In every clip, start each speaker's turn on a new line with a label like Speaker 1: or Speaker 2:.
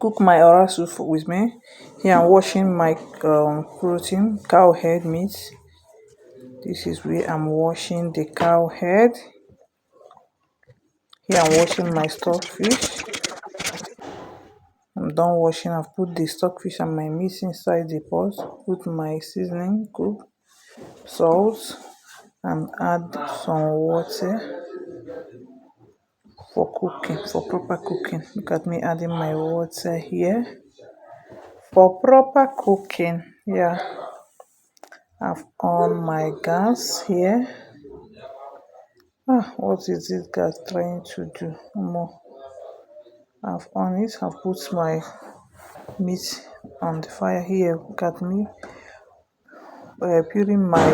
Speaker 1: cook my oral soup with me. Here I'm washing my protein cow head meat. This is where I'm washing the cow head. Here I'm washing my stockfish. I'm done washing. I've put the stockfish and my meat inside the pot. Put my seasoning, cook, salt, and add some water for cooking, for proper cooking. Look at me adding my water here for proper cooking. Yeah, I've on my gas here. What is this gas trying to do? More. I've on it. I've put my meat on the fire here. Look at me peeling my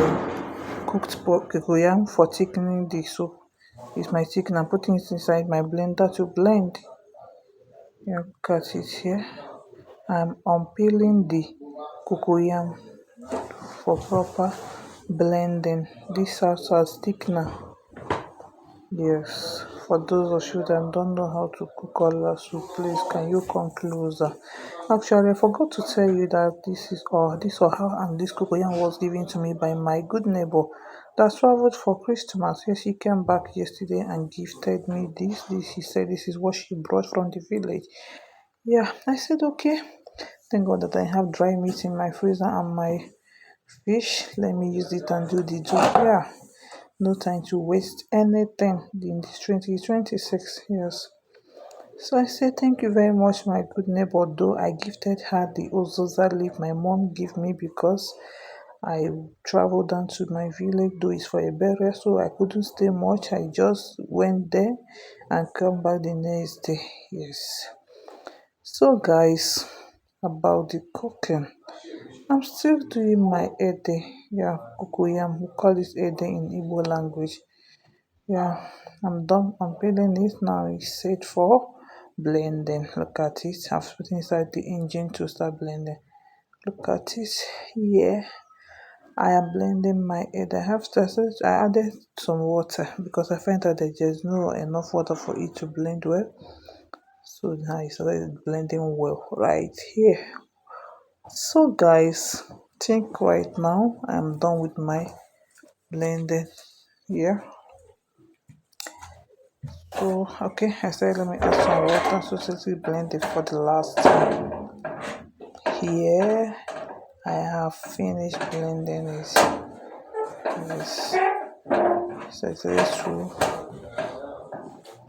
Speaker 1: cooked cocoyam for thickening the soup. It's my chicken. I'm putting it inside my blender to blend. Yeah, look at it here. I'm unpeeling the cocoyam for proper blending. This serves as thickener. Yes, for those of you that don't know how to cook ola soup, please can you come closer? Actually, I forgot to tell you that this or how and this cocoyam was given to me by my good neighbor that traveled for Christmas. Yes, she came back yesterday and gifted me this. She said this is what she brought from the village. Yeah, I said okay. Thank God that I have dry meat in my freezer and my fish. Let me use it and do the job. Yeah, no time to waste anything in this 2026. Yes. So I say thank you very much, my good neighbor. Though I gifted her the Ozoza leaf my mom gave me because I traveled down to my village, though it's for a burial, so I couldn't stay much. I just went there and come back the next day. Yes. So guys, about the cooking. I'm still doing my ede. Yeah, cocoyam. We call it ede in Igbo language. Yeah, I'm done unpeeling it now. It's set for blending. Look at it. I've put inside the engine to start blending. Look at it. Yeah, I am blending my egg. I added some water because I find that there's no enough water for it to blend well. So now it's already blending well right here. So guys, think right now I'm done with my blending here. So okay, I said let me add some water so to blend it for the last time. Here I have finished blending it. Yes. So it's to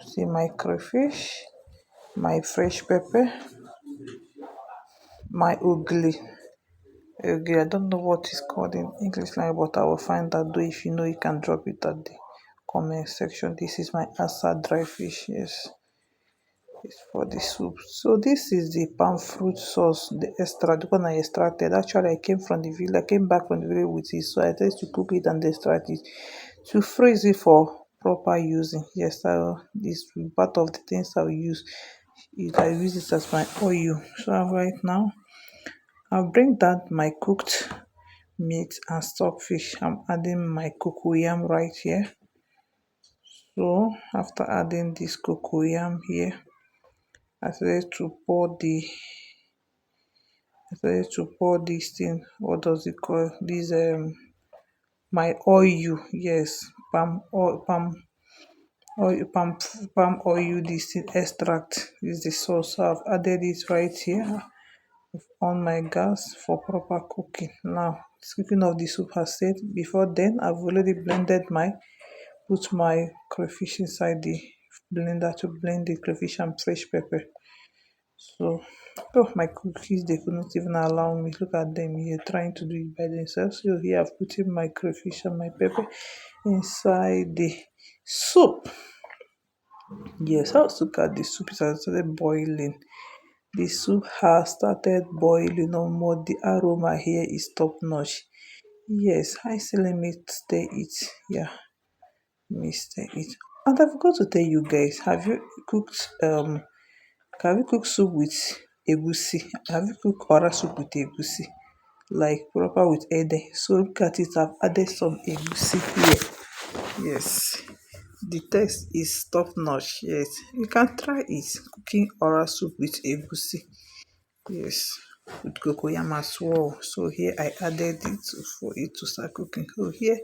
Speaker 1: see my crayfish, my fresh pepper, my ugly. I don't know what it's called in English language, but I will find that though. If you know, you can drop it at the comment section. This is my asa dry fish. Yes, it's for the soup. So this is the palm fruit sauce, the extract. The one I extracted. Actually, I came from the village. I came back from the village with it, so I tried to cook it and extract it to freeze it for proper using. Yes, this will be part of the things I will use. I use it as my oil. So right now, I'll bring down my cooked meat and stockfish. I'm adding my cocoyam right here. So after adding this cocoyam here, I started to pour this thing. What does it call this? My oil. Yes, palm oil. This thing extract this is the sauce. So I've added it right here on my gas for proper cooking. Now, speaking of the soup has said before then, I've already put my crayfish inside the blender to blend the crayfish and fresh pepper. So, my cookies, they couldn't even allow me. Look at them here trying to do it by themselves. So here I've put in my crayfish and my pepper inside the soup. Yes, let's look at the soup. It has started boiling. The soup has started boiling no more. The aroma here is top notch. Yes, I say let me stir it. Yeah, let me stir it. And I forgot to tell you guys, have you cooked soup with egusi? Have you cooked oral soup with egusi? Like proper with ede. So look at it, I've added some egusi here. Yes. The taste is top notch. Yes, you can try it. Cooking oral soup with egusi. Yes, with cocoyam as well. So here I added it for it to start cooking. So here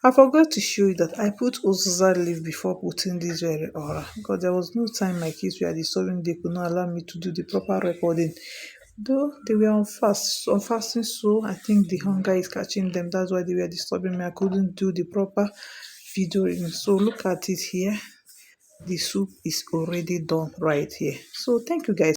Speaker 1: I forgot to show you that I put uziza leaf before putting this very oral because there was no time my kids were disturbing. They could not allow me to do the proper recording. Though they were on fasting, so I think the hunger is catching them. That's why they were disturbing me. I couldn't do the proper videoing. So look at it here. The soup is already done right here. So thank you guys.